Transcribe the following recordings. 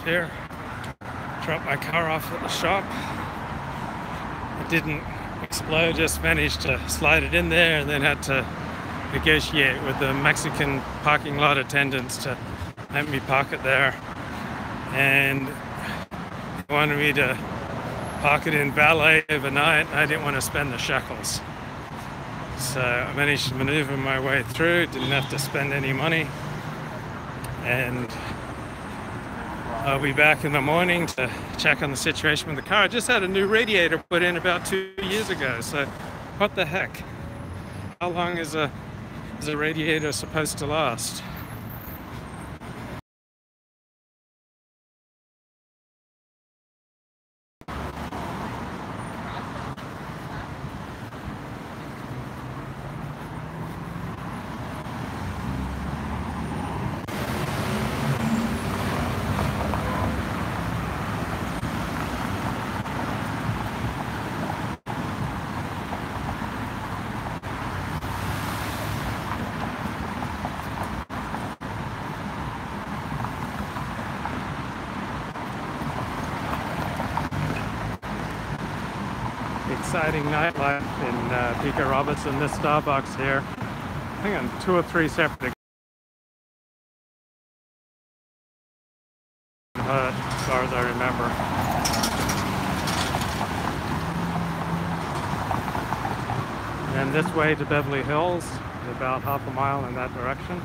here. Dropped my car off at the shop. It didn't explode, just managed to slide it in there, and then had to negotiate with the Mexican parking lot attendants to let me park it there. And they wanted me to park it in valet overnight. I didn't want to spend the shekels. So I managed to maneuver my way through, didn't have to spend any money. And I'll be back in the morning to check on the situation with the car. I just had a new radiator put in about 2 years ago, so what the heck? How long is a radiator supposed to last? Exciting nightlife in Pico Robertson. This Starbucks here, I think on 2 or 3 separate as far as I remember. And this way to Beverly Hills is about half a mile in that direction.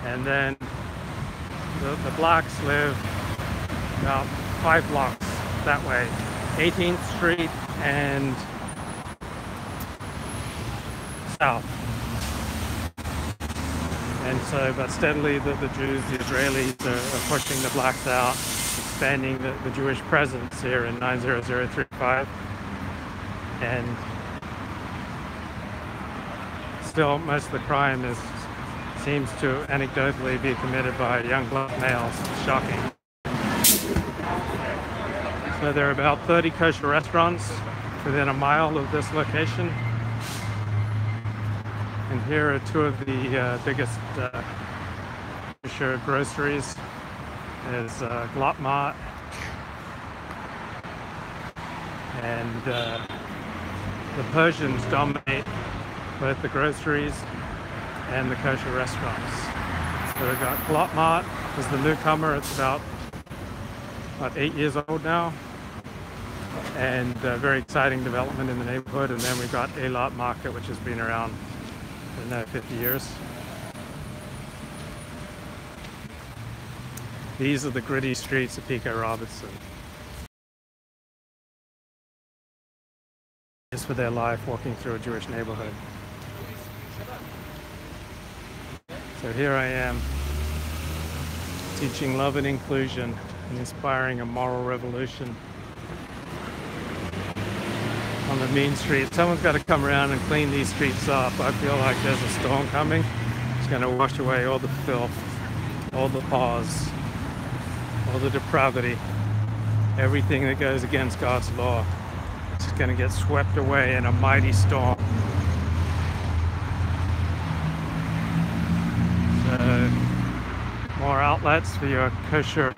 And then the blacks live about 5 blocks that way. 18th Street and south. And so, but steadily the Jews, the Israelis are pushing the blacks out, expanding the Jewish presence here in 90035. And still most of the crime seems to anecdotally be committed by young black males. It's shocking. So there are about 30 kosher restaurants within a mile of this location. And here are 2 of the biggest kosher groceries. There's Glatt Mart and the Persians dominate both the groceries and the kosher restaurants. So we've got Glatt Mart is the newcomer. It's about 8 years old now. And very exciting development in the neighborhood. And then we've got Eilat Market, which has been around, I don't know, 50 years. These are the gritty streets of Pico Robertson. Just for their life walking through a Jewish neighborhood. So here I am, teaching love and inclusion and inspiring a moral revolution on the mean street. Someone's got to come around and clean these streets up. I feel like there's a storm coming. It's going to wash away all the filth, all the paws, all the depravity, everything that goes against God's law. It's just going to get swept away in a mighty storm. So, more outlets for your kosher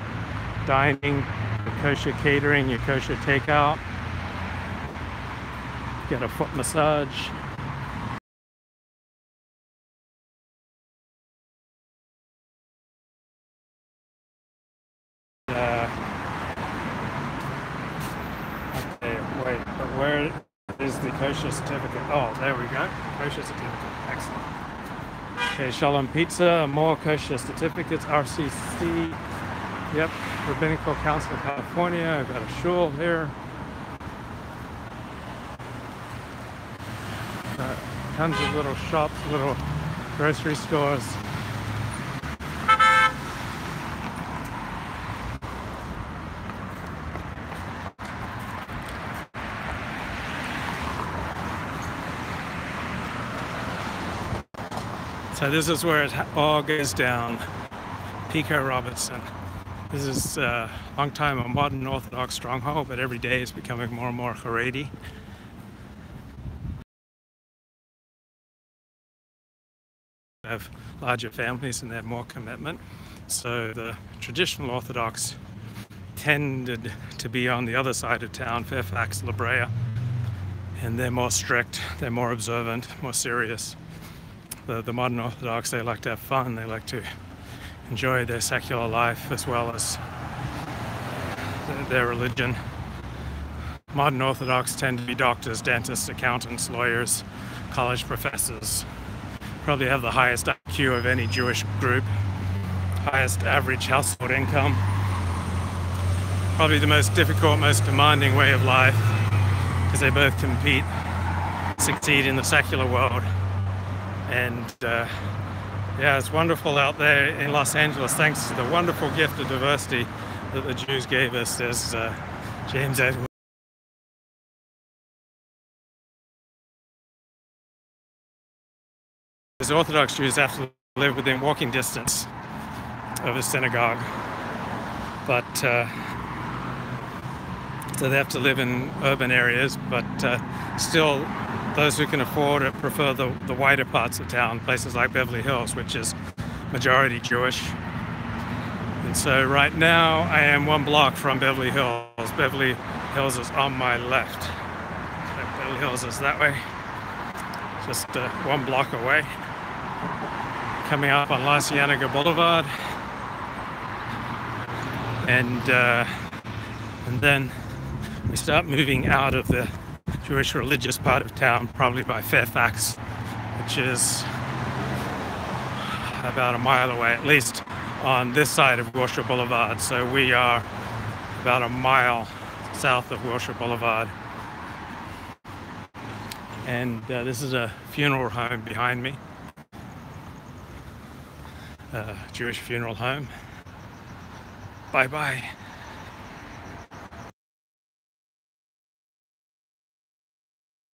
dining, your kosher catering, your kosher takeout. Get a foot massage. Okay, wait, but where is the kosher certificate? Oh, there we go. Kosher certificate. Excellent. Okay, Shalom Pizza, more kosher certificates, RCC. Yep, Rabbinical Council of California. I've got a shul here. Tons of little shops, little grocery stores. So this is where it all goes down. Pico Robertson. This is a long time a modern Orthodox stronghold, but every day it's becoming more and more Haredi. Have larger families and they have more commitment. So the traditional Orthodox tended to be on the other side of town, Fairfax, La Brea, and they're more strict, they're more observant, more serious. The modern Orthodox, they like to have fun, they like to enjoy their secular life as well as their religion. Modern Orthodox tend to be doctors, dentists, accountants, lawyers, college professors. Probably have the highest IQ of any Jewish group, highest average household income. Probably the most difficult, most demanding way of life, because they both compete, succeed in the secular world. And yeah, it's wonderful out there in Los Angeles, thanks to the wonderful gift of diversity that the Jews gave us, as James Edwards. As Orthodox Jews have to live within walking distance of a synagogue, but so they have to live in urban areas, but still those who can afford it prefer the wider parts of town, places like Beverly Hills, which is majority Jewish. And so right now I am 1 block from Beverly Hills. Beverly Hills is on my left. So Beverly Hills is that way, just 1 block away. Coming up on La Cienega Boulevard, and then we start moving out of the Jewish religious part of town, probably by Fairfax, which is about a mile away, at least on this side of Wilshire Boulevard. So we are about a mile south of Wilshire Boulevard. And this is a funeral home behind me. Jewish funeral home. Bye-bye.